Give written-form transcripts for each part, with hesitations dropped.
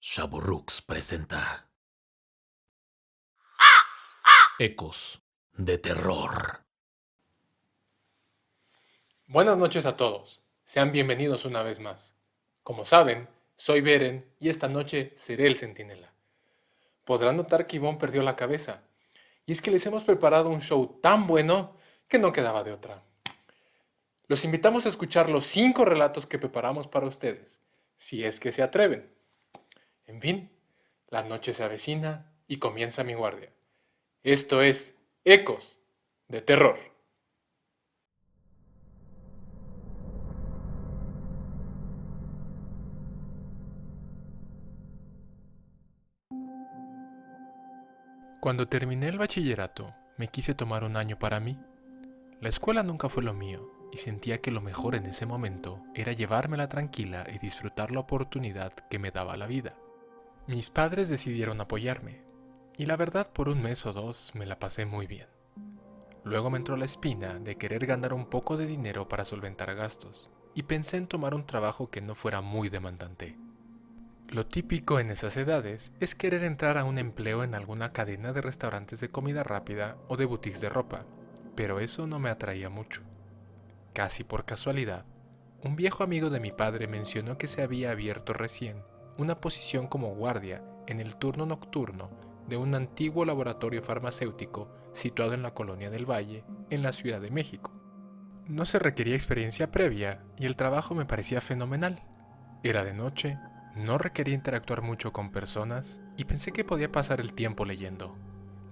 Shaburrux presenta Ecos de Terror. Buenas noches a todos. Sean bienvenidos una vez más. Como saben, soy Beren y esta noche seré el centinela. Podrán notar que Ivonne perdió la cabeza. Y es que les hemos preparado un show tan bueno que no quedaba de otra. Los invitamos a escuchar los 5 relatos que preparamos para ustedes, si es que se atreven. En fin, la noche se avecina y comienza mi guardia. Esto es Ecos de Terror. Cuando terminé el bachillerato, me quise tomar un año para mí. La escuela nunca fue lo mío y sentía que lo mejor en ese momento era llevármela tranquila y disfrutar la oportunidad que me daba la vida. Mis padres decidieron apoyarme y la verdad por un mes o dos me la pasé muy bien. Luego me entró la espina de querer ganar un poco de dinero para solventar gastos y pensé en tomar un trabajo que no fuera muy demandante. Lo típico en esas edades es querer entrar a un empleo en alguna cadena de restaurantes de comida rápida o de boutiques de ropa, pero eso no me atraía mucho. Casi por casualidad, un viejo amigo de mi padre mencionó que se había abierto recién una posición como guardia en el turno nocturno de un antiguo laboratorio farmacéutico situado en la Colonia del Valle, en la Ciudad de México. No se requería experiencia previa y el trabajo me parecía fenomenal. Era de noche, no requería interactuar mucho con personas y pensé que podía pasar el tiempo leyendo.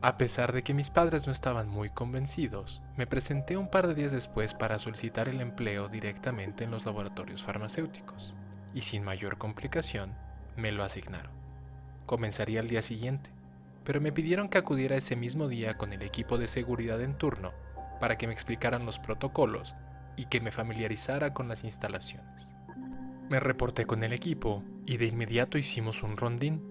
A pesar de que mis padres no estaban muy convencidos, me presenté un par de días después para solicitar el empleo directamente en los laboratorios farmacéuticos, y sin mayor complicación, me lo asignaron. Comenzaría al día siguiente, pero me pidieron que acudiera ese mismo día con el equipo de seguridad en turno para que me explicaran los protocolos y que me familiarizara con las instalaciones. Me reporté con el equipo y de inmediato hicimos un rondín.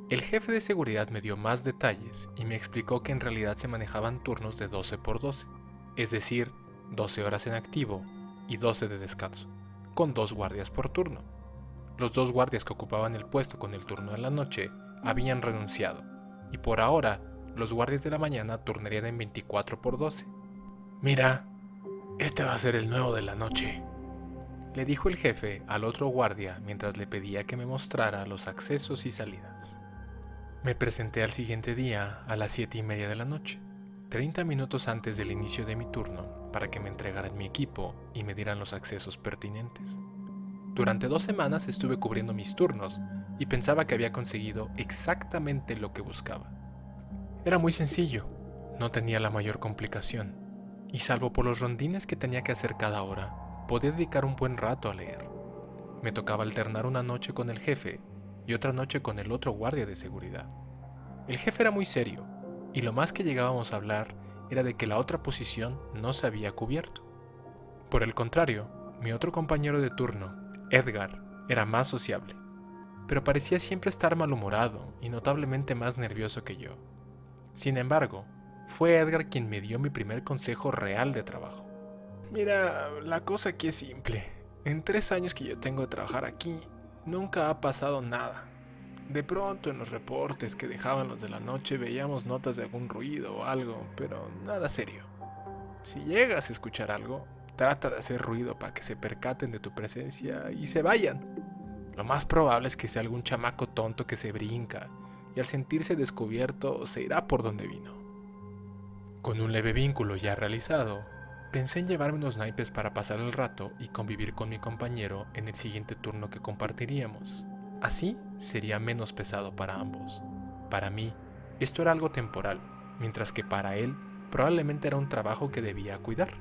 El jefe de seguridad me dio más detalles y me explicó que en realidad se manejaban turnos de 12 por 12, es decir, 12 horas en activo y 12 de descanso, con 2 guardias por turno. Los 2 guardias que ocupaban el puesto con el turno de la noche habían renunciado, y por ahora los guardias de la mañana turnarían en 24 por 12. Mira, este va a ser el nuevo de la noche, le dijo el jefe al otro guardia mientras le pedía que me mostrara los accesos y salidas. Me presenté al siguiente día a las 7:30 de la noche, 30 minutos antes del inicio de mi turno, para que me entregaran mi equipo y me dieran los accesos pertinentes. Durante 2 semanas estuve cubriendo mis turnos y pensaba que había conseguido exactamente lo que buscaba. Era muy sencillo, no tenía la mayor complicación, y salvo por los rondines que tenía que hacer cada hora, podía dedicar un buen rato a leer. Me tocaba alternar una noche con el jefe y otra noche con el otro guardia de seguridad. El jefe era muy serio, y lo más que llegábamos a hablar era de que la otra posición no se había cubierto. Por el contrario, mi otro compañero de turno, Edgar, era más sociable, pero parecía siempre estar malhumorado y notablemente más nervioso que yo. Sin embargo, fue Edgar quien me dio mi primer consejo real de trabajo. Mira, la cosa aquí es simple. En 3 años que yo tengo de trabajar aquí, nunca ha pasado nada. De pronto en los reportes que dejaban los de la noche veíamos notas de algún ruido o algo, pero nada serio. Si llegas a escuchar algo, trata de hacer ruido para que se percaten de tu presencia y se vayan. Lo más probable es que sea algún chamaco tonto que se brinca y al sentirse descubierto se irá por donde vino. Con un leve vínculo ya realizado, pensé en llevarme unos naipes para pasar el rato y convivir con mi compañero en el siguiente turno que compartiríamos. Así sería menos pesado para ambos. Para mí, esto era algo temporal, mientras que para él probablemente era un trabajo que debía cuidar.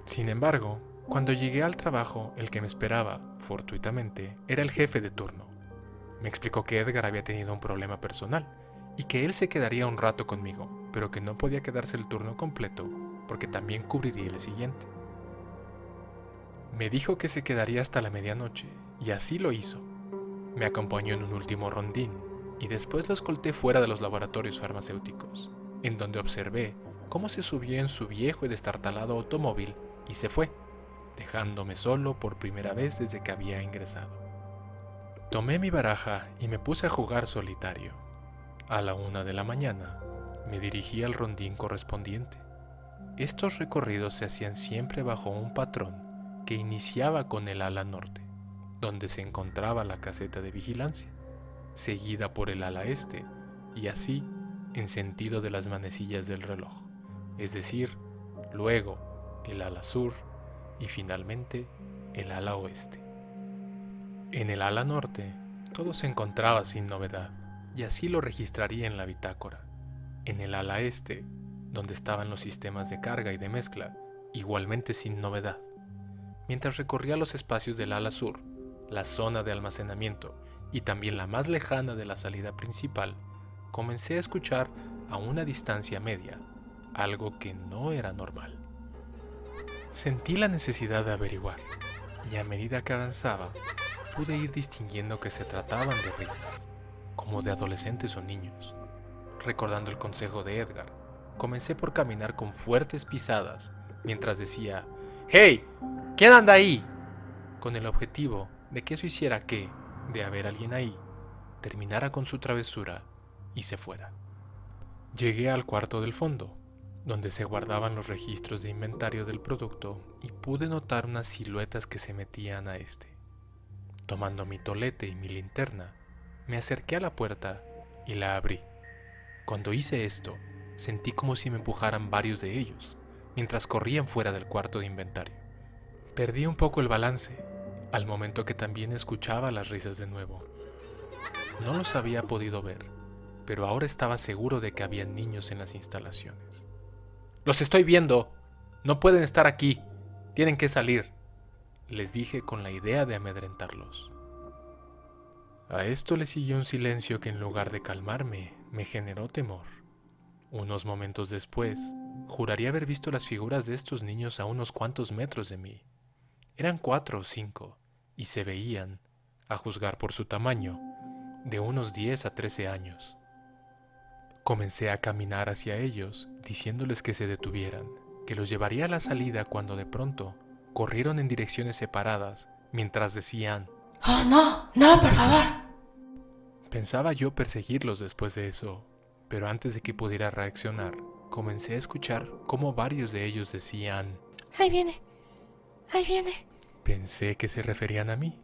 Sin embargo, cuando llegué al trabajo, el que me esperaba, fortuitamente, era el jefe de turno. Me explicó que Edgar había tenido un problema personal y que él se quedaría un rato conmigo, pero que no podía quedarse el turno completo porque también cubriría el siguiente. Me dijo que se quedaría hasta la medianoche y así lo hizo. Me acompañó en un último rondín y después lo escolté fuera de los laboratorios farmacéuticos, en donde observé cómo se subió en su viejo y destartalado automóvil y se fue, dejándome solo por primera vez desde que había ingresado. Tomé mi baraja y me puse a jugar solitario. A la 1 de la mañana me dirigí al rondín correspondiente. Estos recorridos se hacían siempre bajo un patrón que iniciaba con el ala norte, donde se encontraba la caseta de vigilancia, seguida por el ala este, y así en sentido de las manecillas del reloj, es decir, luego el ala sur y finalmente el ala oeste. En el ala norte todo se encontraba sin novedad, y así lo registraría en la bitácora. En el ala este, donde estaban los sistemas de carga y de mezcla, igualmente sin novedad. Mientras recorría los espacios del ala sur, la zona de almacenamiento y también la más lejana de la salida principal, comencé a escuchar a una distancia media, algo que no era normal. Sentí la necesidad de averiguar, y a medida que avanzaba, pude ir distinguiendo que se trataban de risas, como de adolescentes o niños. Recordando el consejo de Edgar, comencé por caminar con fuertes pisadas, mientras decía, ¡Hey! ¿Quién anda ahí? Con el objetivo de que eso hiciera que, de haber alguien ahí, terminara con su travesura y se fuera. Llegué al cuarto del fondo, donde se guardaban los registros de inventario del producto, y pude notar unas siluetas que se metían a este. Tomando mi tolete y mi linterna, me acerqué a la puerta y la abrí. Cuando hice esto, sentí como si me empujaran varios de ellos, mientras corrían fuera del cuarto de inventario. Perdí un poco el balance, al momento que también escuchaba las risas de nuevo. No los había podido ver, pero ahora estaba seguro de que había niños en las instalaciones. ¡Los estoy viendo! ¡No pueden estar aquí! ¡Tienen que salir!, les dije con la idea de amedrentarlos. A esto le siguió un silencio que en lugar de calmarme, me generó temor. Unos momentos después, juraría haber visto las figuras de estos niños a unos cuantos metros de mí. Eran 4 o 5, y se veían, a juzgar por su tamaño, de unos 10 a 13 años. Comencé a caminar hacia ellos, diciéndoles que se detuvieran, que los llevaría a la salida cuando de pronto corrieron en direcciones separadas, mientras decían, ¡Oh, no! ¡No, por favor! Pensaba yo perseguirlos después de eso, pero antes de que pudiera reaccionar, comencé a escuchar cómo varios de ellos decían, ¡Ahí viene! ¡Ahí viene! Pensé que se referían a mí,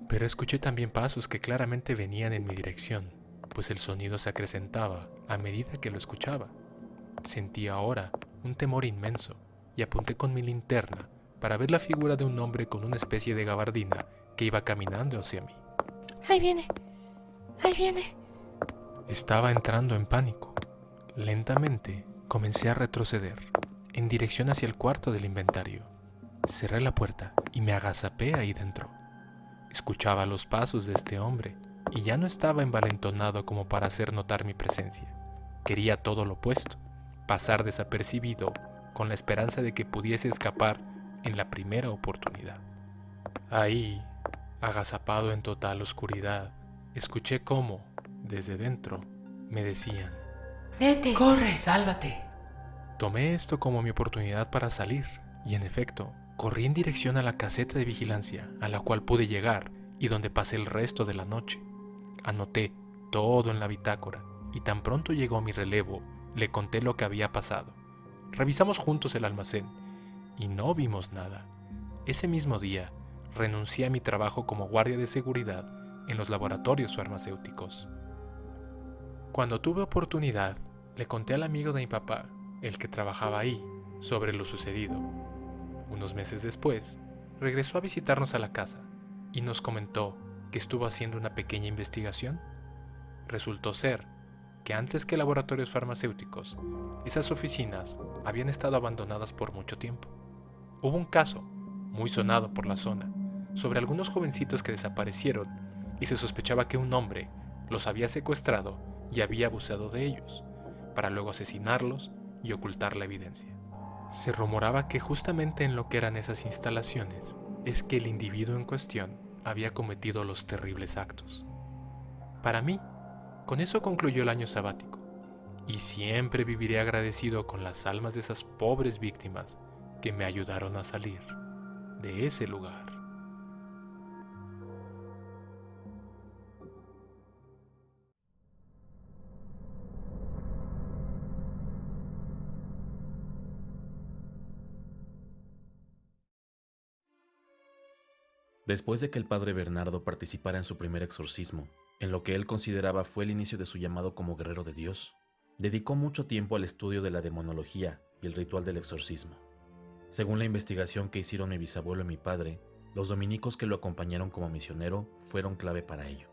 pero escuché también pasos que claramente venían en mi dirección, pues el sonido se acrecentaba a medida que lo escuchaba. Sentí ahora un temor inmenso y apunté con mi linterna para ver la figura de un hombre con una especie de gabardina que iba caminando hacia mí. ¡Ahí viene! ¡Ahí viene! Estaba entrando en pánico. Lentamente comencé a retroceder, en dirección hacia el cuarto del inventario. Cerré la puerta y me agazapé ahí dentro. Escuchaba los pasos de este hombre y ya no estaba envalentonado como para hacer notar mi presencia. Quería todo lo opuesto, pasar desapercibido con la esperanza de que pudiese escapar en la primera oportunidad. Ahí, agazapado en total oscuridad, escuché cómo, desde dentro, me decían, ¡Vete! ¡Corre! ¡Sálvate! Tomé esto como mi oportunidad para salir, y en efecto, corrí en dirección a la caseta de vigilancia, a la cual pude llegar y donde pasé el resto de la noche. Anoté todo en la bitácora, y tan pronto llegó mi relevo, le conté lo que había pasado. Revisamos juntos el almacén, y no vimos nada. Ese mismo día, renuncié a mi trabajo como guardia de seguridad en los laboratorios farmacéuticos. Cuando tuve oportunidad, le conté al amigo de mi papá, el que trabajaba ahí, sobre lo sucedido. Unos meses después, regresó a visitarnos a la casa y nos comentó que estuvo haciendo una pequeña investigación. Resultó ser que antes que laboratorios farmacéuticos, esas oficinas habían estado abandonadas por mucho tiempo. Hubo un caso, muy sonado por la zona, sobre algunos jovencitos que desaparecieron y se sospechaba que un hombre los había secuestrado y había abusado de ellos, para luego asesinarlos y ocultar la evidencia. Se rumoraba que justamente en lo que eran esas instalaciones es que el individuo en cuestión había cometido los terribles actos. Para mí, con eso concluyó el año sabático, y siempre viviré agradecido con las almas de esas pobres víctimas que me ayudaron a salir de ese lugar. Después de que el padre Bernardo participara en su primer exorcismo, en lo que él consideraba fue el inicio de su llamado como guerrero de Dios, dedicó mucho tiempo al estudio de la demonología y el ritual del exorcismo. Según la investigación que hicieron mi bisabuelo y mi padre, los dominicos que lo acompañaron como misionero fueron clave para ello.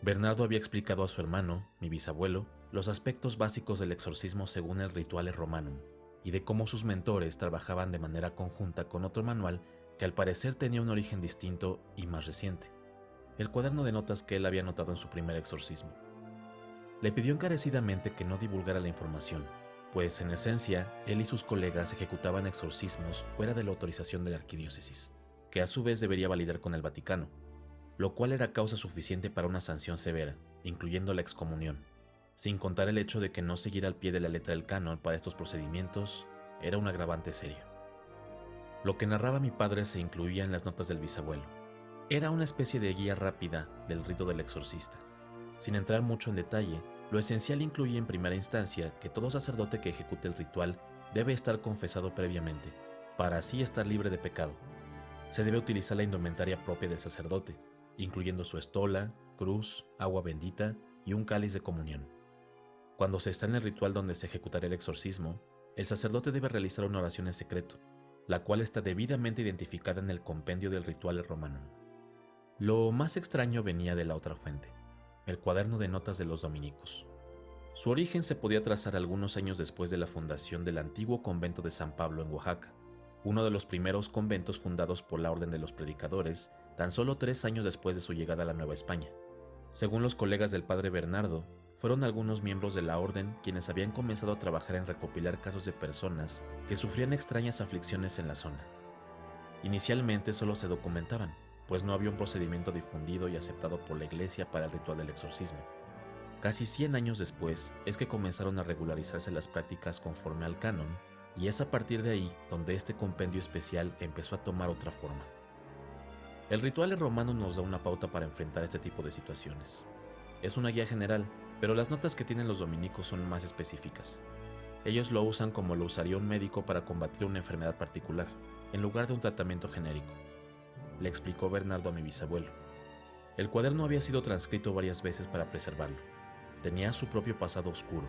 Bernardo había explicado a su hermano, mi bisabuelo, los aspectos básicos del exorcismo según el Rituale Romanum, y de cómo sus mentores trabajaban de manera conjunta con otro manual que al parecer tenía un origen distinto y más reciente, el cuaderno de notas que él había anotado en su primer exorcismo. Le pidió encarecidamente que no divulgara la información, pues en esencia, él y sus colegas ejecutaban exorcismos fuera de la autorización de la arquidiócesis, que a su vez debería validar con el Vaticano, lo cual era causa suficiente para una sanción severa, incluyendo la excomunión, sin contar el hecho de que no seguir al pie de la letra del canon para estos procedimientos era un agravante serio. Lo que narraba mi padre se incluía en las notas del bisabuelo. Era una especie de guía rápida del rito del exorcista. Sin entrar mucho en detalle, lo esencial incluía en primera instancia que todo sacerdote que ejecute el ritual debe estar confesado previamente, para así estar libre de pecado. Se debe utilizar la indumentaria propia del sacerdote, incluyendo su estola, cruz, agua bendita y un cáliz de comunión. Cuando se está en el ritual donde se ejecutará el exorcismo, el sacerdote debe realizar una oración en secreto, la cual está debidamente identificada en el compendio del Rituale Romanum. Lo más extraño venía de la otra fuente, el cuaderno de notas de los dominicos. Su origen se podía trazar algunos años después de la fundación del antiguo convento de San Pablo en Oaxaca, uno de los primeros conventos fundados por la Orden de los Predicadores, tan solo 3 años después de su llegada a la Nueva España. Según los colegas del padre Bernardo, fueron algunos miembros de la orden quienes habían comenzado a trabajar en recopilar casos de personas que sufrían extrañas aflicciones en la zona. Inicialmente solo se documentaban, pues no había un procedimiento difundido y aceptado por la Iglesia para el ritual del exorcismo. Casi 100 años después es que comenzaron a regularizarse las prácticas conforme al canon, y es a partir de ahí donde este compendio especial empezó a tomar otra forma. El Rituale Romanum nos da una pauta para enfrentar este tipo de situaciones. Es una guía general, pero las notas que tienen los dominicos son más específicas. Ellos lo usan como lo usaría un médico para combatir una enfermedad particular, en lugar de un tratamiento genérico, le explicó Bernardo a mi bisabuelo. El cuaderno había sido transcrito varias veces para preservarlo. Tenía su propio pasado oscuro,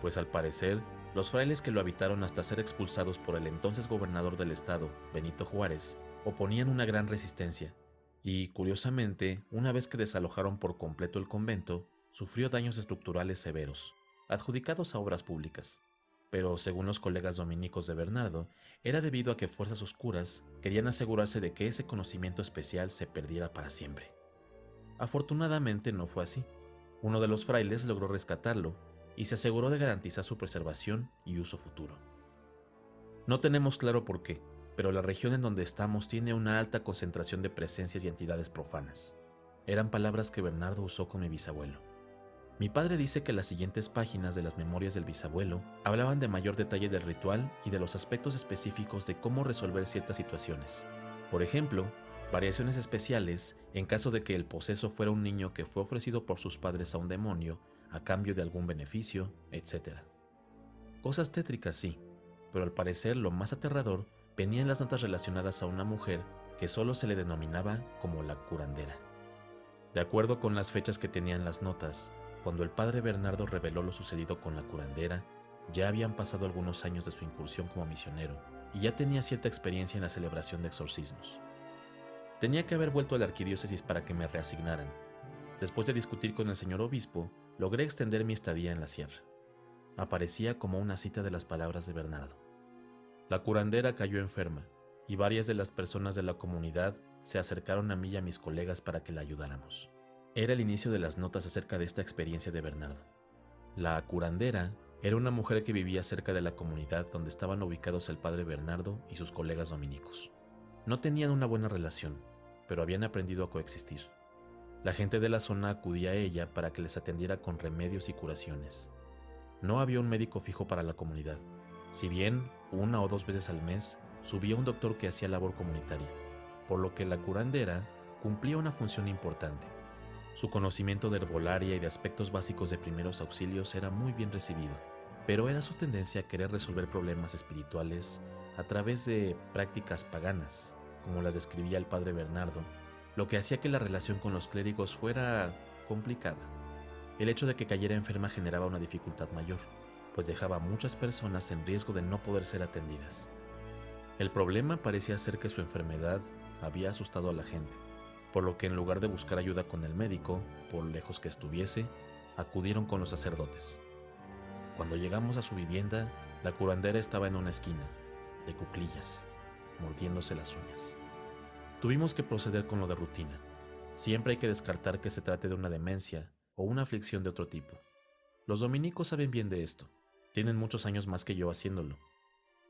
pues al parecer, los frailes que lo habitaron hasta ser expulsados por el entonces gobernador del estado, Benito Juárez, oponían una gran resistencia, y, curiosamente, una vez que desalojaron por completo el convento, sufrió daños estructurales severos, adjudicados a obras públicas. Pero, según los colegas dominicos de Bernardo, era debido a que fuerzas oscuras querían asegurarse de que ese conocimiento especial se perdiera para siempre. Afortunadamente no fue así. Uno de los frailes logró rescatarlo y se aseguró de garantizar su preservación y uso futuro. No tenemos claro por qué, pero la región en donde estamos tiene una alta concentración de presencias y entidades profanas. Eran palabras que Bernardo usó con mi bisabuelo. Mi padre dice que las siguientes páginas de las memorias del bisabuelo hablaban de mayor detalle del ritual y de los aspectos específicos de cómo resolver ciertas situaciones. Por ejemplo, variaciones especiales en caso de que el poseso fuera un niño que fue ofrecido por sus padres a un demonio a cambio de algún beneficio, etc. Cosas tétricas, sí, pero al parecer lo más aterrador venía en las notas relacionadas a una mujer que solo se le denominaba como la curandera. De acuerdo con las fechas que tenían las notas, cuando el padre Bernardo reveló lo sucedido con la curandera, ya habían pasado algunos años de su incursión como misionero y ya tenía cierta experiencia en la celebración de exorcismos. Tenía que haber vuelto a la arquidiócesis para que me reasignaran. Después de discutir con el señor obispo, logré extender mi estadía en la sierra. Aparecía como una cita de las palabras de Bernardo. La curandera cayó enferma y varias de las personas de la comunidad se acercaron a mí y a mis colegas para que la ayudáramos. Era el inicio de las notas acerca de esta experiencia de Bernardo. La curandera era una mujer que vivía cerca de la comunidad donde estaban ubicados el padre Bernardo y sus colegas dominicos. No tenían una buena relación, pero habían aprendido a coexistir. La gente de la zona acudía a ella para que les atendiera con remedios y curaciones. No había un médico fijo para la comunidad, si bien 1 o 2 veces al mes subía un doctor que hacía labor comunitaria, por lo que la curandera cumplía una función importante. Su conocimiento de herbolaria y de aspectos básicos de primeros auxilios era muy bien recibido, pero era su tendencia a querer resolver problemas espirituales a través de prácticas paganas, como las describía el padre Bernardo, lo que hacía que la relación con los clérigos fuera complicada. El hecho de que cayera enferma generaba una dificultad mayor, pues dejaba a muchas personas en riesgo de no poder ser atendidas. El problema parecía ser que su enfermedad había asustado a la gente, por lo que en lugar de buscar ayuda con el médico, por lejos que estuviese, acudieron con los sacerdotes. Cuando llegamos a su vivienda, la curandera estaba en una esquina, de cuclillas, mordiéndose las uñas. Tuvimos que proceder con lo de rutina. Siempre hay que descartar que se trate de una demencia o una aflicción de otro tipo. Los dominicos saben bien de esto. Tienen muchos años más que yo haciéndolo.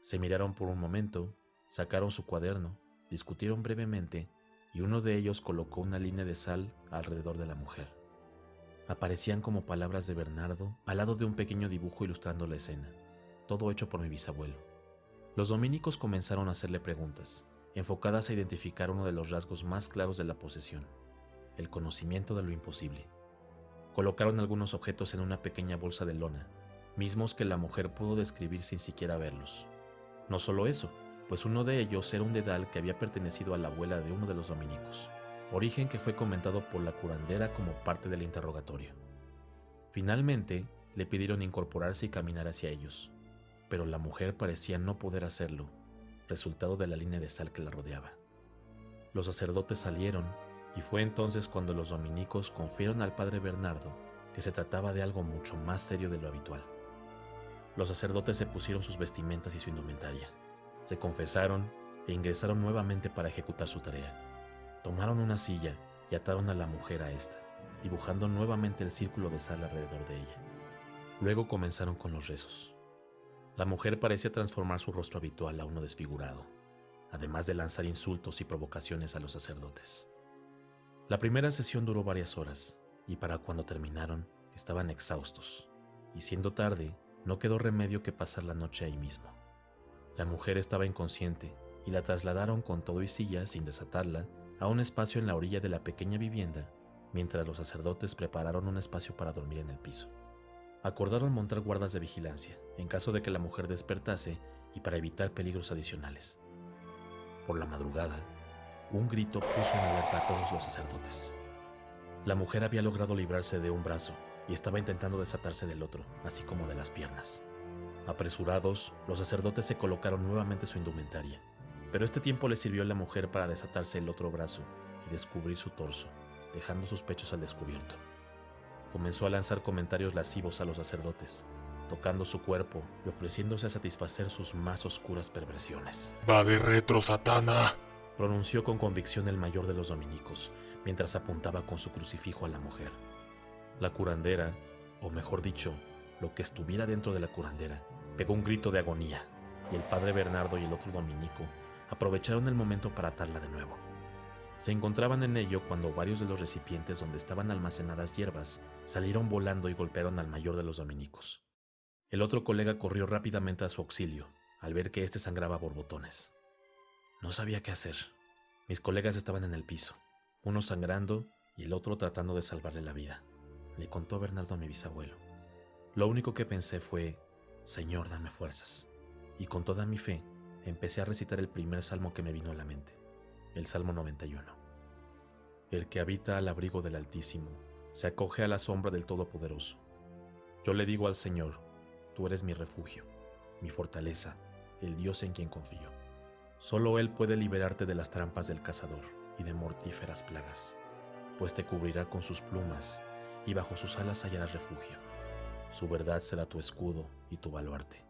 Se miraron por un momento, sacaron su cuaderno, discutieron brevemente y uno de ellos colocó una línea de sal alrededor de la mujer. Aparecían como palabras de Bernardo al lado de un pequeño dibujo ilustrando la escena, todo hecho por mi bisabuelo. Los dominicos comenzaron a hacerle preguntas, enfocadas a identificar uno de los rasgos más claros de la posesión, el conocimiento de lo imposible. Colocaron algunos objetos en una pequeña bolsa de lona, mismos que la mujer pudo describir sin siquiera verlos. No solo eso, pues uno de ellos era un dedal que había pertenecido a la abuela de uno de los dominicos, origen que fue comentado por la curandera como parte del interrogatorio. Finalmente, le pidieron incorporarse y caminar hacia ellos, pero la mujer parecía no poder hacerlo, resultado de la línea de sal que la rodeaba. Los sacerdotes salieron y fue entonces cuando los dominicos confiaron al padre Bernardo que se trataba de algo mucho más serio de lo habitual. Los sacerdotes se pusieron sus vestimentas y su indumentaria, se confesaron e ingresaron nuevamente para ejecutar su tarea. Tomaron una silla y ataron a la mujer a esta, dibujando nuevamente el círculo de sal alrededor de ella. Luego comenzaron con los rezos. La mujer parecía transformar su rostro habitual a uno desfigurado, además de lanzar insultos y provocaciones a los sacerdotes. La primera sesión duró varias horas, y para cuando terminaron, estaban exhaustos, y siendo tarde, no quedó remedio que pasar la noche ahí mismo. La mujer estaba inconsciente, y la trasladaron con todo y silla, sin desatarla, a un espacio en la orilla de la pequeña vivienda, mientras los sacerdotes prepararon un espacio para dormir en el piso. Acordaron montar guardas de vigilancia, en caso de que la mujer despertase y para evitar peligros adicionales. Por la madrugada, un grito puso en alerta a todos los sacerdotes. La mujer había logrado librarse de un brazo y estaba intentando desatarse del otro, así como de las piernas. Apresurados, los sacerdotes se colocaron nuevamente su indumentaria, pero este tiempo le sirvió a la mujer para desatarse el otro brazo y descubrir su torso, dejando sus pechos al descubierto. Comenzó a lanzar comentarios lascivos a los sacerdotes, tocando su cuerpo y ofreciéndose a satisfacer sus más oscuras perversiones. ¡Va de retro, Satana!, pronunció con convicción el mayor de los dominicos, mientras apuntaba con su crucifijo a la mujer. La curandera, o mejor dicho, lo que estuviera dentro de la curandera, pegó un grito de agonía, y el padre Bernardo y el otro dominico aprovecharon el momento para atarla de nuevo. Se encontraban en ello cuando varios de los recipientes donde estaban almacenadas hierbas salieron volando y golpearon al mayor de los dominicos. El otro colega corrió rápidamente a su auxilio, al ver que éste sangraba a borbotones. No sabía qué hacer. Mis colegas estaban en el piso, uno sangrando y el otro tratando de salvarle la vida. Le contó Bernardo a mi bisabuelo. Lo único que pensé fue, Señor, dame fuerzas. Y con toda mi fe, empecé a recitar el primer salmo que me vino a la mente, el Salmo 91. El que habita al abrigo del Altísimo, se acoge a la sombra del Todopoderoso. Yo le digo al Señor, tú eres mi refugio, mi fortaleza, el Dios en quien confío. Solo Él puede liberarte de las trampas del cazador y de mortíferas plagas, pues te cubrirá con sus plumas y bajo sus alas hallarás refugio. Su verdad será tu escudo y tu baluarte.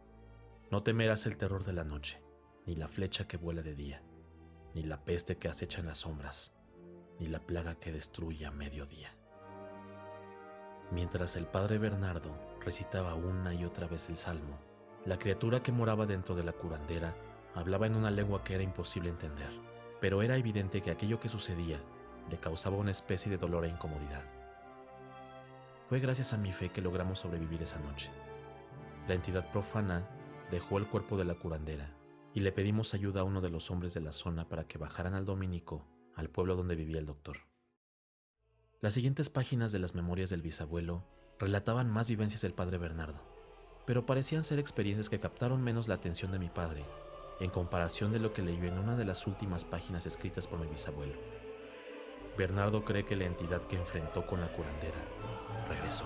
No temerás el terror de la noche, ni la flecha que vuela de día, ni la peste que acecha en las sombras, ni la plaga que destruye a mediodía. Mientras el padre Bernardo recitaba una y otra vez el salmo, la criatura que moraba dentro de la curandera hablaba en una lengua que era imposible entender, pero era evidente que aquello que sucedía le causaba una especie de dolor e incomodidad. Fue gracias a mi fe que logramos sobrevivir esa noche. La entidad profana dejó el cuerpo de la curandera y le pedimos ayuda a uno de los hombres de la zona para que bajaran al dominico al pueblo donde vivía el doctor. Las siguientes páginas de las memorias del bisabuelo relataban más vivencias del padre Bernardo, pero parecían ser experiencias que captaron menos la atención de mi padre en comparación de lo que leyó en una de las últimas páginas escritas por mi bisabuelo. Bernardo cree que la entidad que enfrentó con la curandera regresó.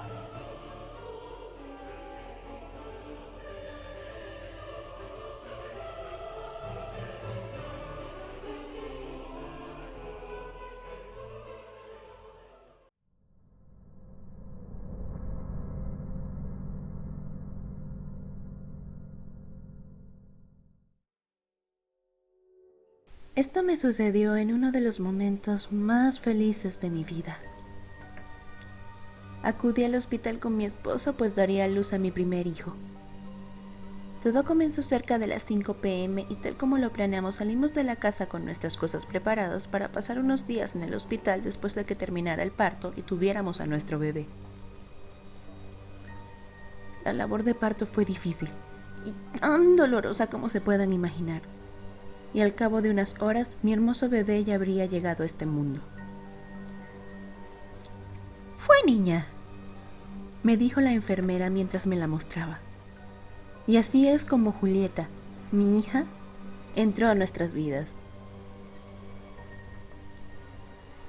Esto me sucedió en uno de los momentos más felices de mi vida. Acudí al hospital con mi esposo pues daría a luz a mi primer hijo. Todo comenzó cerca de las 5 p.m. y tal como lo planeamos salimos de la casa con nuestras cosas preparadas para pasar unos días en el hospital después de que terminara el parto y tuviéramos a nuestro bebé. La labor de parto fue difícil y tan dolorosa como se puedan imaginar. Y al cabo de unas horas mi hermoso bebé ya habría llegado a este mundo. «Fue niña», me dijo la enfermera mientras me la mostraba. Y así es como Julieta, mi hija, entró a nuestras vidas.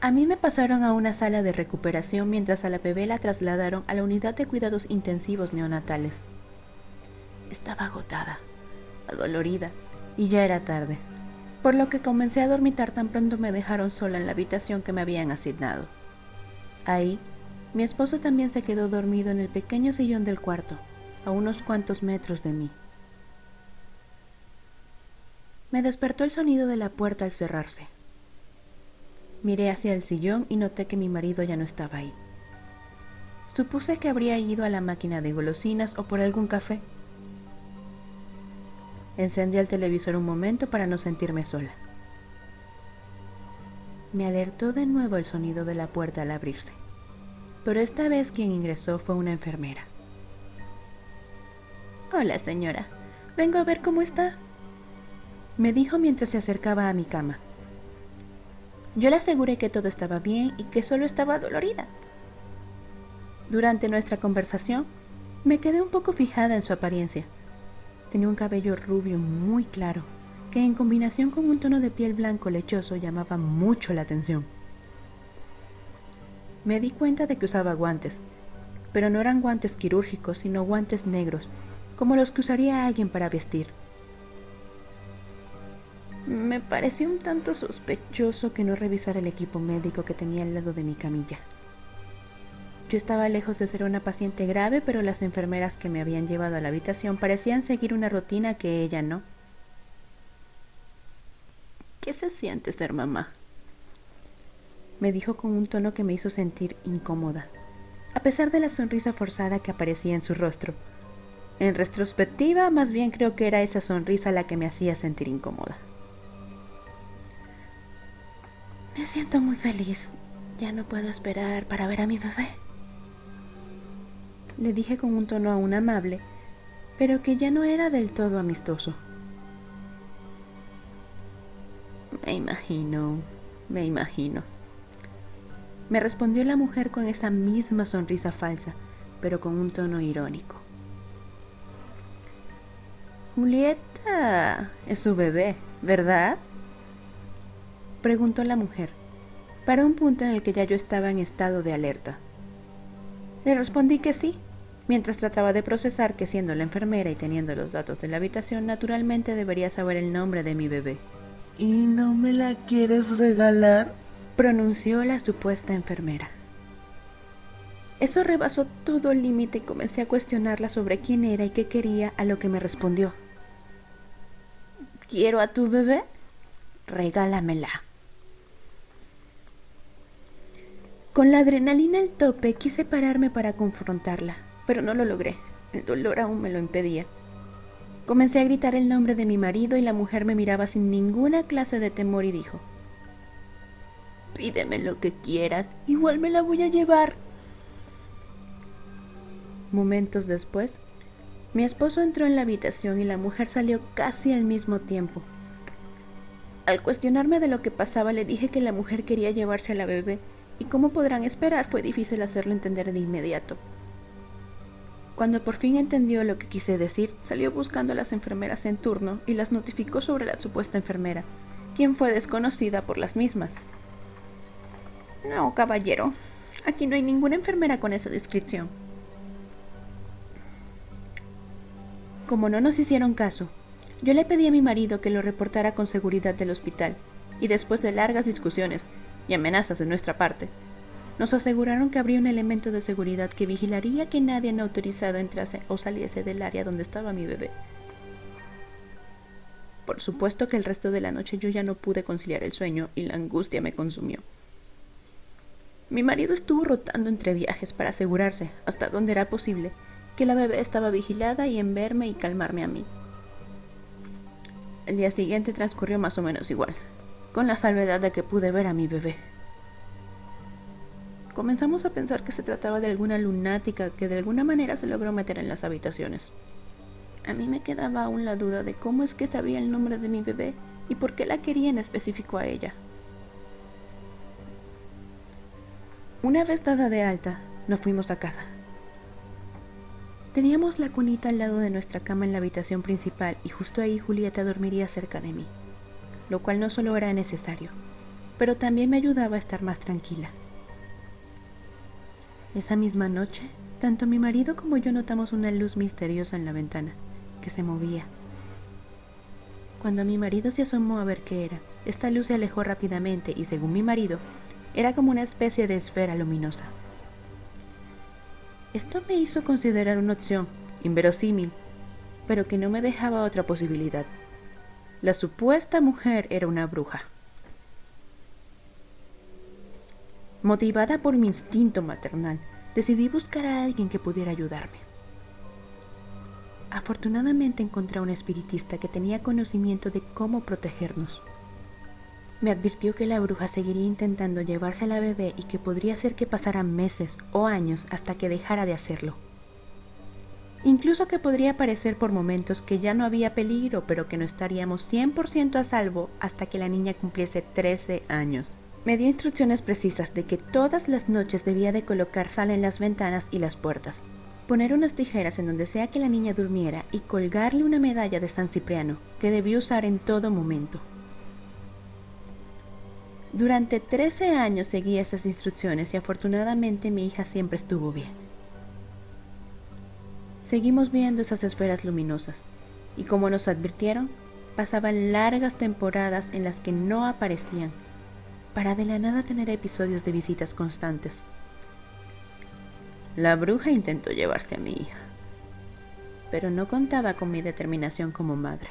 A mí me pasaron a una sala de recuperación mientras a la bebé la trasladaron a la unidad de cuidados intensivos neonatales. Estaba agotada, adolorida, y ya era tarde, por lo que comencé a dormitar tan pronto me dejaron sola en la habitación que me habían asignado. Ahí, mi esposo también se quedó dormido en el pequeño sillón del cuarto, a unos cuantos metros de mí. Me despertó el sonido de la puerta al cerrarse. Miré hacia el sillón y noté que mi marido ya no estaba ahí. Supuse que habría ido a la máquina de golosinas o por algún café. Encendí el televisor un momento para no sentirme sola. Me alertó de nuevo el sonido de la puerta al abrirse, pero esta vez quien ingresó fue una enfermera. «Hola, señora. Vengo a ver cómo está», me dijo mientras se acercaba a mi cama. Yo le aseguré que todo estaba bien y que solo estaba dolorida. Durante nuestra conversación, me quedé un poco fijada en su apariencia. Tenía un cabello rubio muy claro, que en combinación con un tono de piel blanco lechoso llamaba mucho la atención. Me di cuenta de que usaba guantes, pero no eran guantes quirúrgicos, sino guantes negros, como los que usaría alguien para vestir. Me pareció un tanto sospechoso que no revisara el equipo médico que tenía al lado de mi camilla. Yo estaba lejos de ser una paciente grave, pero las enfermeras que me habían llevado a la habitación parecían seguir una rutina que ella no. «¿Qué se siente ser mamá?», me dijo con un tono que me hizo sentir incómoda, a pesar de la sonrisa forzada que aparecía en su rostro. En retrospectiva, más bien creo que era esa sonrisa la que me hacía sentir incómoda. «Me siento muy feliz. Ya no puedo esperar para ver a mi bebé», le dije con un tono aún amable, pero que ya no era del todo amistoso. Me imagino, me respondió la mujer con esa misma sonrisa falsa, pero con un tono irónico. «Julieta es su bebé, ¿verdad?», preguntó la mujer, para un punto en el que ya yo estaba en estado de alerta. Le respondí que sí, mientras trataba de procesar que siendo la enfermera y teniendo los datos de la habitación, naturalmente debería saber el nombre de mi bebé. ¿Y no me la quieres regalar?, pronunció la supuesta enfermera. Eso rebasó todo límite y comencé a cuestionarla sobre quién era y qué quería, a lo que me respondió: «¿Quiero a tu bebé? Regálamela». Con la adrenalina al tope quise pararme para confrontarla, pero no lo logré. El dolor aún me lo impedía. Comencé a gritar el nombre de mi marido y la mujer me miraba sin ninguna clase de temor y dijo: «Pídeme lo que quieras, igual me la voy a llevar». Momentos después, mi esposo entró en la habitación y la mujer salió casi al mismo tiempo. Al cuestionarme de lo que pasaba, le dije que la mujer quería llevarse a la bebé y, como podrán esperar, fue difícil hacerlo entender de inmediato. Cuando por fin entendió lo que quise decir, salió buscando a las enfermeras en turno y las notificó sobre la supuesta enfermera, quien fue desconocida por las mismas. No, caballero, aquí no hay ninguna enfermera con esa descripción. Como no nos hicieron caso, yo le pedí a mi marido que lo reportara con seguridad del hospital, y después de largas discusiones y amenazas de nuestra parte, nos aseguraron que habría un elemento de seguridad que vigilaría que nadie no autorizado entrase o saliese del área donde estaba mi bebé. Por supuesto que el resto de la noche yo ya no pude conciliar el sueño y la angustia me consumió. Mi marido estuvo rotando entre viajes para asegurarse, hasta donde era posible, que la bebé estaba vigilada y en verme y calmarme a mí. El día siguiente transcurrió más o menos igual, con la salvedad de que pude ver a mi bebé. Comenzamos a pensar que se trataba de alguna lunática que de alguna manera se logró meter en las habitaciones. A mí me quedaba aún la duda de cómo es que sabía el nombre de mi bebé y por qué la quería en específico a ella. Una vez dada de alta, nos fuimos a casa. Teníamos la cunita al lado de nuestra cama en la habitación principal y justo ahí Julieta dormiría cerca de mí, lo cual no solo era necesario, pero también me ayudaba a estar más tranquila. Esa misma noche, tanto mi marido como yo notamos una luz misteriosa en la ventana, que se movía. Cuando mi marido se asomó a ver qué era, esta luz se alejó rápidamente y, según mi marido, era como una especie de esfera luminosa. Esto me hizo considerar una opción, inverosímil, pero que no me dejaba otra posibilidad. La supuesta mujer era una bruja. Motivada por mi instinto maternal, decidí buscar a alguien que pudiera ayudarme. Afortunadamente encontré a un espiritista que tenía conocimiento de cómo protegernos. Me advirtió que la bruja seguiría intentando llevarse a la bebé y que podría ser que pasaran meses o años hasta que dejara de hacerlo. Incluso que podría parecer por momentos que ya no había peligro, pero que no estaríamos 100% a salvo hasta que la niña cumpliese 13 años. Me dio instrucciones precisas de que todas las noches debía de colocar sal en las ventanas y las puertas, poner unas tijeras en donde sea que la niña durmiera y colgarle una medalla de San Cipriano que debía usar en todo momento. Durante 13 años seguí esas instrucciones y afortunadamente mi hija siempre estuvo bien. Seguimos viendo esas esferas luminosas y, como nos advirtieron, pasaban largas temporadas en las que no aparecían, para de la nada tener episodios de visitas constantes. La bruja intentó llevarse a mi hija, pero no contaba con mi determinación como madre.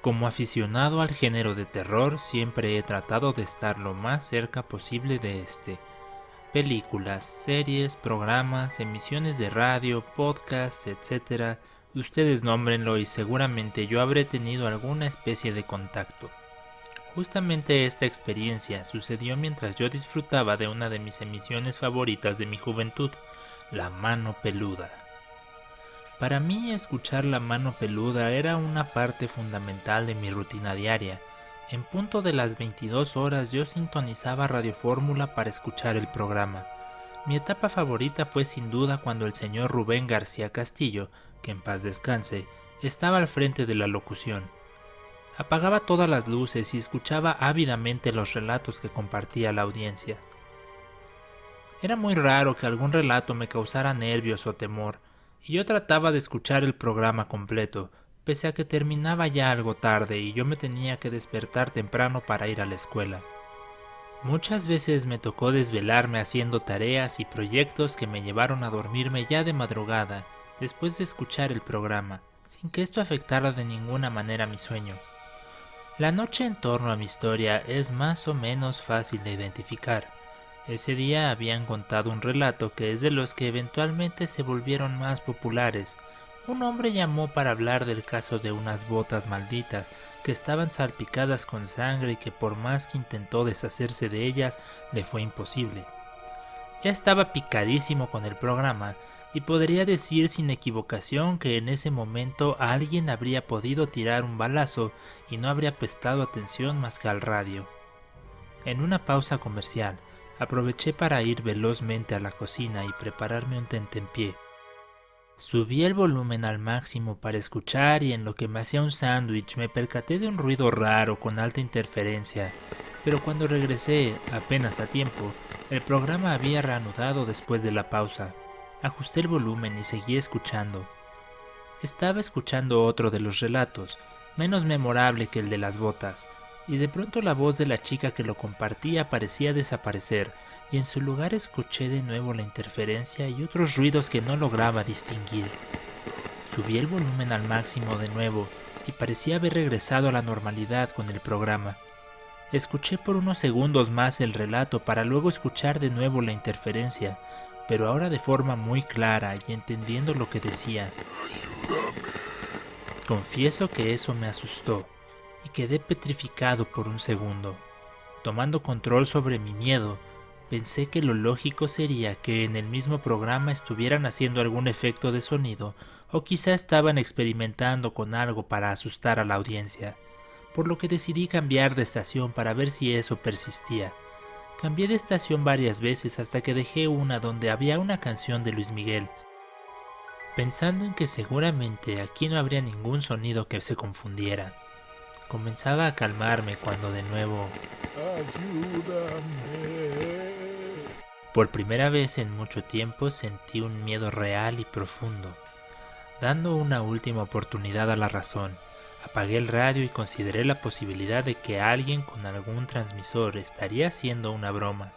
Como aficionado al género de terror, siempre he tratado de estar lo más cerca posible de este. Películas, series, programas, emisiones de radio, podcasts, etc. Ustedes nómbrenlo y seguramente yo habré tenido alguna especie de contacto. Justamente esta experiencia sucedió mientras yo disfrutaba de una de mis emisiones favoritas de mi juventud, La Mano Peluda. Para mí, escuchar La Mano Peluda era una parte fundamental de mi rutina diaria. En punto de las 22 horas yo sintonizaba Radio Fórmula para escuchar el programa. Mi etapa favorita fue sin duda cuando el señor Rubén García Castillo, que en paz descanse, estaba al frente de la locución. Apagaba todas las luces y escuchaba ávidamente los relatos que compartía la audiencia. Era muy raro que algún relato me causara nervios o temor, y yo trataba de escuchar el programa completo, pese a que terminaba ya algo tarde y yo me tenía que despertar temprano para ir a la escuela. Muchas veces me tocó desvelarme haciendo tareas y proyectos que me llevaron a dormirme ya de madrugada, después de escuchar el programa, sin que esto afectara de ninguna manera mi sueño. La noche en torno a mi historia es más o menos fácil de identificar. Ese día habían contado un relato que es de los que eventualmente se volvieron más populares. Un hombre llamó para hablar del caso de unas botas malditas que estaban salpicadas con sangre y que por más que intentó deshacerse de ellas, le fue imposible. Ya estaba picadísimo con el programa y podría decir sin equivocación que en ese momento alguien habría podido tirar un balazo y no habría prestado atención más que al radio. En una pausa comercial, aproveché para ir velozmente a la cocina y prepararme un tentempié. Subí el volumen al máximo para escuchar y en lo que me hacía un sándwich me percaté de un ruido raro con alta interferencia, pero cuando regresé, apenas a tiempo, el programa había reanudado después de la pausa. Ajusté el volumen y seguí escuchando. Estaba escuchando otro de los relatos, menos memorable que el de las botas, y de pronto la voz de la chica que lo compartía parecía desaparecer, y en su lugar escuché de nuevo la interferencia y otros ruidos que no lograba distinguir. Subí el volumen al máximo de nuevo y parecía haber regresado a la normalidad con el programa. Escuché por unos segundos más el relato para luego escuchar de nuevo la interferencia, pero ahora de forma muy clara y entendiendo lo que decía. Confieso que eso me asustó y quedé petrificado por un segundo. Tomando control sobre mi miedo, pensé que lo lógico sería que en el mismo programa estuvieran haciendo algún efecto de sonido o quizá estaban experimentando con algo para asustar a la audiencia, por lo que decidí cambiar de estación para ver si eso persistía. Cambié de estación varias veces hasta que dejé una donde había una canción de Luis Miguel, pensando en que seguramente aquí no habría ningún sonido que se confundiera. Comenzaba a calmarme cuando de nuevo... ¡Ayúdame! Por primera vez en mucho tiempo sentí un miedo real y profundo. Dando una última oportunidad a la razón, apagué el radio y consideré la posibilidad de que alguien con algún transmisor estaría haciendo una broma.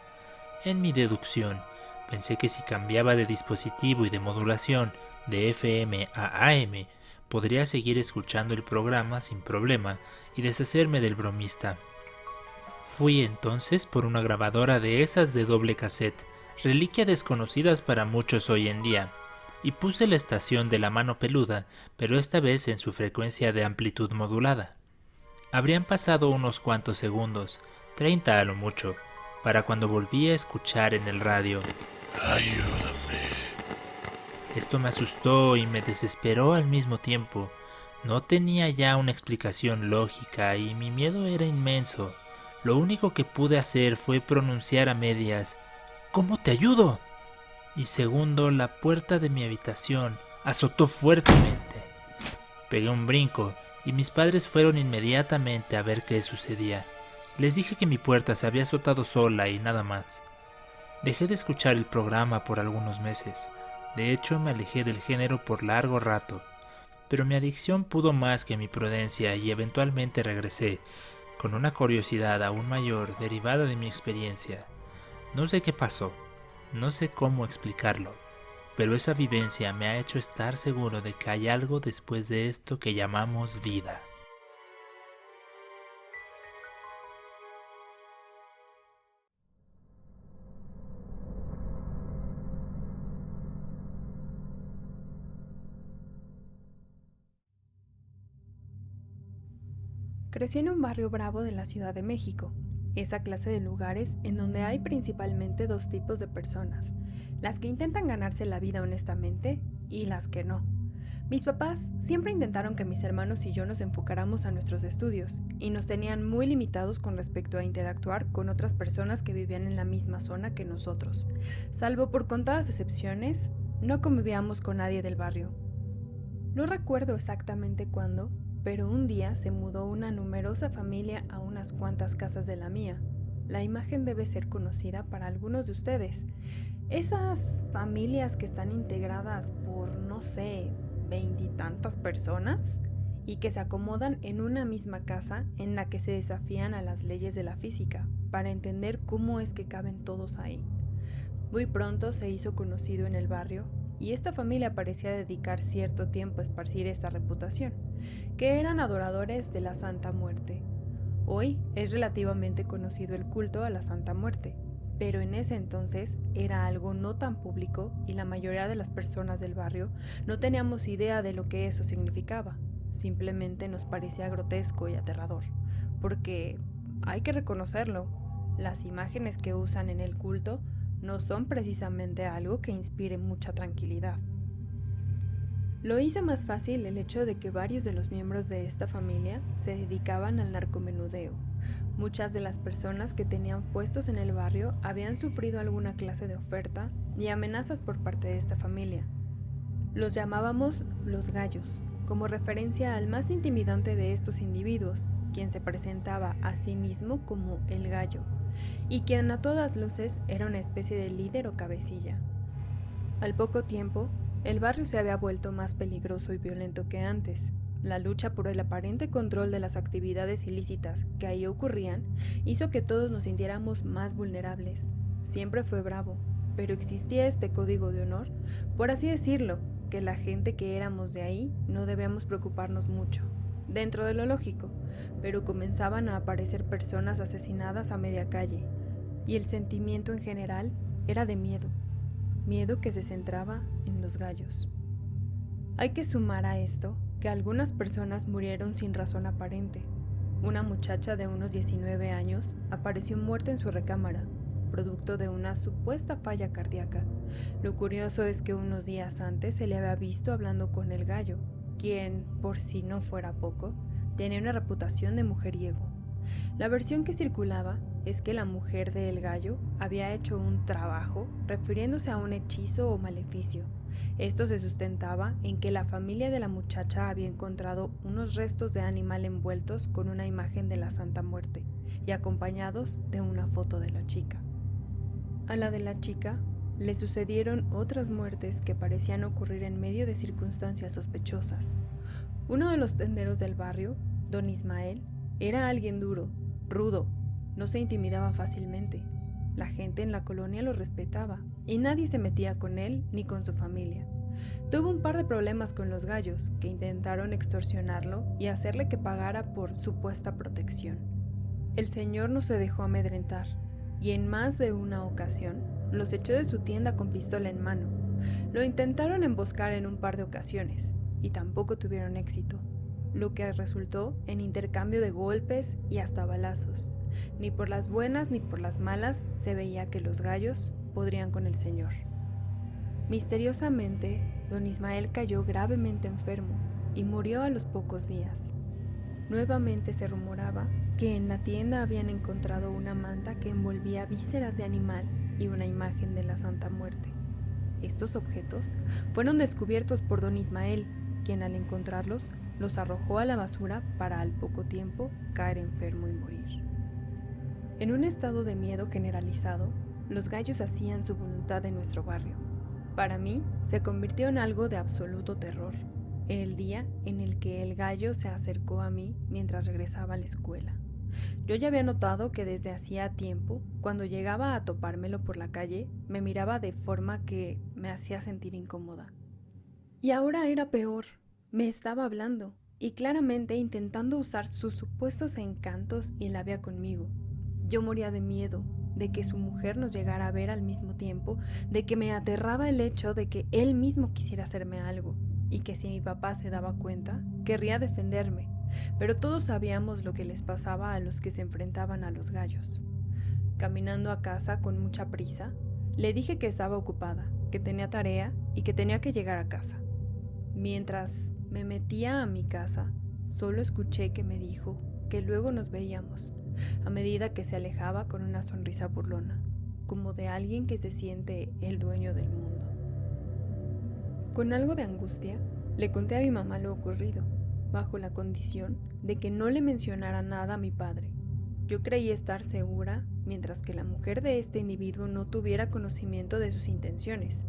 En mi deducción, pensé que si cambiaba de dispositivo y de modulación de FM a AM, podría seguir escuchando el programa sin problema y deshacerme del bromista. Fui entonces por una grabadora de esas de doble cassette, reliquia desconocidas para muchos hoy en día, y puse la estación de la mano peluda, pero esta vez en su frecuencia de amplitud modulada. Habrían pasado unos cuantos segundos, 30 a lo mucho, para cuando volví a escuchar en el radio: ¡Ayúdame! Esto me asustó y me desesperó al mismo tiempo. No tenía ya una explicación lógica y mi miedo era inmenso. Lo único que pude hacer fue pronunciar a medias: ¿Cómo te ayudo? Y segundo, la puerta de mi habitación azotó fuertemente. Pegué un brinco y mis padres fueron inmediatamente a ver qué sucedía. Les dije que mi puerta se había azotado sola y nada más. Dejé de escuchar el programa por algunos meses. De hecho, me alejé del género por largo rato, pero mi adicción pudo más que mi prudencia y eventualmente regresé, con una curiosidad aún mayor derivada de mi experiencia. No sé qué pasó, no sé cómo explicarlo, pero esa vivencia me ha hecho estar seguro de que hay algo después de esto que llamamos vida. Crecí en un barrio bravo de la Ciudad de México, esa clase de lugares en donde hay principalmente dos tipos de personas, las que intentan ganarse la vida honestamente y las que no. Mis papás siempre intentaron que mis hermanos y yo nos enfocáramos a nuestros estudios y nos tenían muy limitados con respecto a interactuar con otras personas que vivían en la misma zona que nosotros. Salvo por contadas excepciones, no convivíamos con nadie del barrio. No recuerdo exactamente cuándo, pero un día se mudó una numerosa familia a unas cuantas casas de la mía. La imagen debe ser conocida para algunos de ustedes. Esas familias que están integradas por, no sé, 20 y tantas personas y que se acomodan en una misma casa en la que se desafían a las leyes de la física para entender cómo es que caben todos ahí. Muy pronto se hizo conocido en el barrio y esta familia parecía dedicar cierto tiempo a esparcir esta reputación, que eran adoradores de la Santa Muerte. Hoy es relativamente conocido el culto a la Santa Muerte, pero en ese entonces era algo no tan público y la mayoría de las personas del barrio no teníamos idea de lo que eso significaba. Simplemente nos parecía grotesco y aterrador, porque hay que reconocerlo, las imágenes que usan en el culto no son precisamente algo que inspire mucha tranquilidad. Lo hizo más fácil el hecho de que varios de los miembros de esta familia se dedicaban al narcomenudeo. Muchas de las personas que tenían puestos en el barrio habían sufrido alguna clase de oferta y amenazas por parte de esta familia. Los llamábamos los gallos, como referencia al más intimidante de estos individuos, quien se presentaba a sí mismo como el gallo, y quien a todas luces era una especie de líder o cabecilla. Al poco tiempo, el barrio se había vuelto más peligroso y violento que antes. La lucha por el aparente control de las actividades ilícitas que ahí ocurrían hizo que todos nos sintiéramos más vulnerables. Siempre fue bravo, pero existía este código de honor, por así decirlo, que la gente que éramos de ahí no debíamos preocuparnos mucho, dentro de lo lógico, pero comenzaban a aparecer personas asesinadas a media calle, y el sentimiento en general era de miedo que se centraba en los gallos. Hay que sumar a esto que algunas personas murieron sin razón aparente. Una muchacha de unos 19 años apareció muerta en su recámara, producto de una supuesta falla cardíaca. Lo curioso es que unos días antes se le había visto hablando con el gallo, quien, por si no fuera poco, tenía una reputación de mujeriego. La versión que circulaba es que la mujer del gallo había hecho un trabajo refiriéndose a un hechizo o maleficio. Esto se sustentaba en que la familia de la muchacha había encontrado unos restos de animal envueltos con una imagen de la Santa Muerte y acompañados de una foto de la chica. A la de la chica le sucedieron otras muertes que parecían ocurrir en medio de circunstancias sospechosas. Uno de los tenderos del barrio, don Ismael, era alguien duro, rudo, no se intimidaba fácilmente. La gente en la colonia lo respetaba y nadie se metía con él ni con su familia. Tuvo un par de problemas con los gallos que intentaron extorsionarlo y hacerle que pagara por supuesta protección. El señor no se dejó amedrentar y en más de una ocasión los echó de su tienda con pistola en mano. Lo intentaron emboscar en un par de ocasiones y tampoco tuvieron éxito, lo que resultó en intercambio de golpes y hasta balazos. Ni por las buenas ni por las malas se veía que los gallos podrían con el señor. Misteriosamente, don Ismael cayó gravemente enfermo y murió a los pocos días. Nuevamente se rumoraba que en la tienda habían encontrado una manta que envolvía vísceras de animal y una imagen de la Santa Muerte. Estos objetos fueron descubiertos por don Ismael, quien al encontrarlos los arrojó a la basura para al poco tiempo caer enfermo y morir. En un estado de miedo generalizado, los gallos hacían su voluntad en nuestro barrio. Para mí, se convirtió en algo de absoluto terror, en el día en el que el gallo se acercó a mí mientras regresaba a la escuela. Yo ya había notado que desde hacía tiempo, cuando llegaba a topármelo por la calle, me miraba de forma que me hacía sentir incómoda. Y ahora era peor. Me estaba hablando y claramente intentando usar sus supuestos encantos y labia conmigo. Yo moría de miedo de que su mujer nos llegara a ver al mismo tiempo, de que me aterraba el hecho de que él mismo quisiera hacerme algo y que si mi papá se daba cuenta, querría defenderme, pero todos sabíamos lo que les pasaba a los que se enfrentaban a los gallos. Caminando a casa con mucha prisa, le dije que estaba ocupada, que tenía tarea y que tenía que llegar a casa. Mientras me metía a mi casa, solo escuché que me dijo que luego nos veíamos, a medida que se alejaba con una sonrisa burlona, como de alguien que se siente el dueño del mundo. Con algo de angustia, le conté a mi mamá lo ocurrido, bajo la condición de que no le mencionara nada a mi padre. Yo creí estar segura, mientras que la mujer de este individuo no tuviera conocimiento de sus intenciones.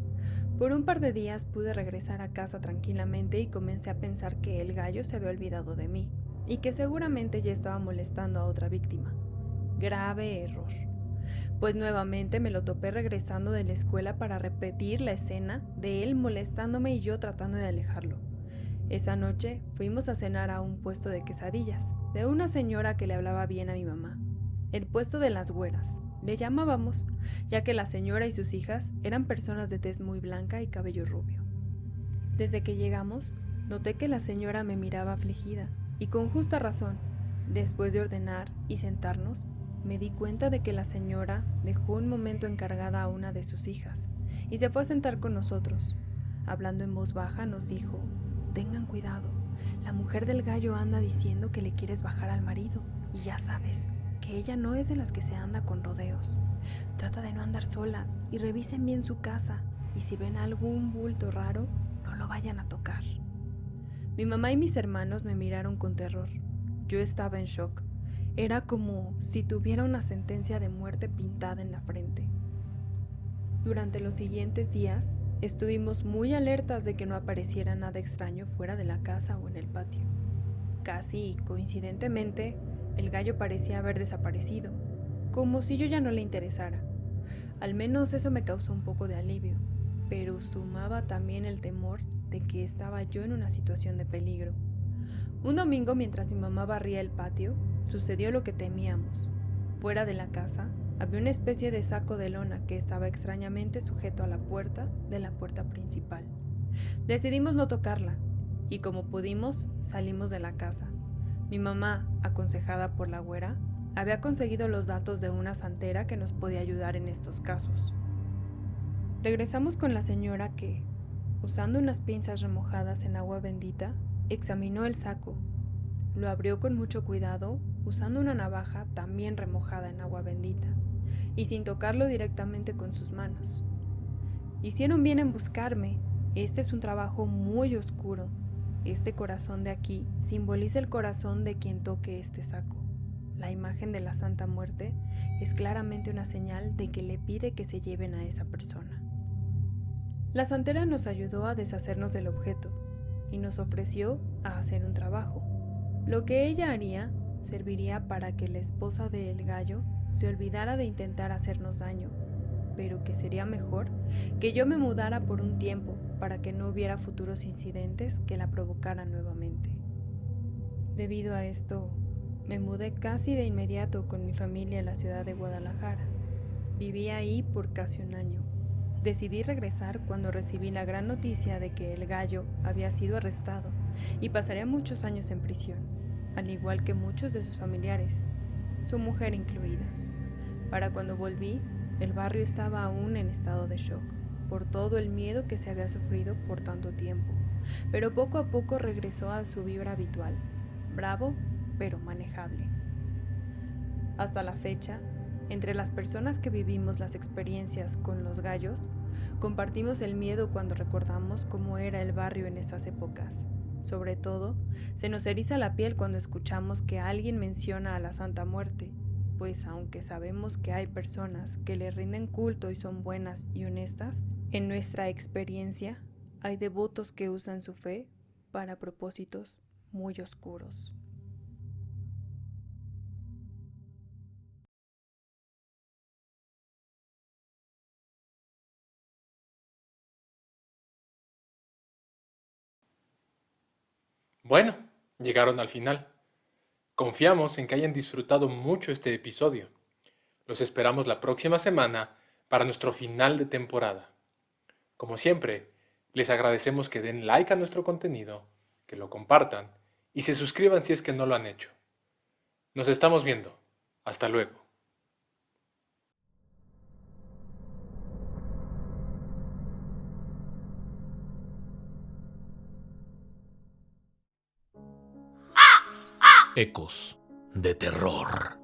Por un par de días pude regresar a casa tranquilamente y comencé a pensar que el gallo se había olvidado de mí y que seguramente ya estaba molestando a otra víctima. Grave error, pues nuevamente me lo topé regresando de la escuela para repetir la escena de él molestándome y yo tratando de alejarlo. Esa noche fuimos a cenar a un puesto de quesadillas de una señora que le hablaba bien a mi mamá. El puesto de las güeras, le llamábamos, ya que la señora y sus hijas eran personas de tez muy blanca y cabello rubio. Desde que llegamos, noté que la señora me miraba afligida, y con justa razón. Después de ordenar y sentarnos, me di cuenta de que la señora dejó un momento encargada a una de sus hijas y se fue a sentar con nosotros. Hablando en voz baja nos dijo: tengan cuidado, la mujer del gallo anda diciendo que le quieres bajar al marido y ya sabes que ella no es de las que se anda con rodeos. Trata de no andar sola y revisen bien su casa y si ven algún bulto raro, no lo vayan a tocar. Mi mamá y mis hermanos me miraron con terror. Yo estaba en shock. Era como si tuviera una sentencia de muerte pintada en la frente. Durante los siguientes días, estuvimos muy alertas de que no apareciera nada extraño fuera de la casa o en el patio. Casi coincidentemente, el gallo parecía haber desaparecido, como si yo ya no le interesara. Al menos eso me causó un poco de alivio, pero sumaba también el temor de que estaba yo en una situación de peligro. Un domingo, mientras mi mamá barría el patio, sucedió lo que temíamos. Fuera de la casa, había una especie de saco de lona que estaba extrañamente sujeto a la puerta de la puerta principal. Decidimos no tocarla, y como pudimos, salimos de la casa. Mi mamá, aconsejada por la güera, había conseguido los datos de una santera que nos podía ayudar en estos casos. Regresamos con la señora que, usando unas pinzas remojadas en agua bendita, examinó el saco. Lo abrió con mucho cuidado, usando una navaja también remojada en agua bendita, y sin tocarlo directamente con sus manos. Hicieron bien en buscarme. Este es un trabajo muy oscuro. Este corazón de aquí simboliza el corazón de quien toque este saco. La imagen de la Santa Muerte es claramente una señal de que le pide que se lleven a esa persona. La santera nos ayudó a deshacernos del objeto y nos ofreció a hacer un trabajo. Lo que ella haría serviría para que la esposa del gallo se olvidara de intentar hacernos daño, pero que sería mejor que yo me mudara por un tiempo para que no hubiera futuros incidentes que la provocaran nuevamente. Debido a esto, me mudé casi de inmediato con mi familia a la ciudad de Guadalajara. Viví ahí por casi un año. Decidí regresar cuando recibí la gran noticia de que el gallo había sido arrestado y pasaría muchos años en prisión, al igual que muchos de sus familiares, su mujer incluida. Para cuando volví, el barrio estaba aún en estado de shock por todo el miedo que se había sufrido por tanto tiempo, pero poco a poco regresó a su vibra habitual, bravo pero manejable. Hasta la fecha, entre las personas que vivimos las experiencias con los gallos, compartimos el miedo cuando recordamos cómo era el barrio en esas épocas. Sobre todo, se nos eriza la piel cuando escuchamos que alguien menciona a la Santa Muerte, pues aunque sabemos que hay personas que le rinden culto y son buenas y honestas, en nuestra experiencia hay devotos que usan su fe para propósitos muy oscuros. Bueno, llegaron al final. Confiamos en que hayan disfrutado mucho este episodio. Los esperamos la próxima semana para nuestro final de temporada. Como siempre, les agradecemos que den like a nuestro contenido, que lo compartan y se suscriban si es que no lo han hecho. Nos estamos viendo. Hasta luego. Ecos de terror.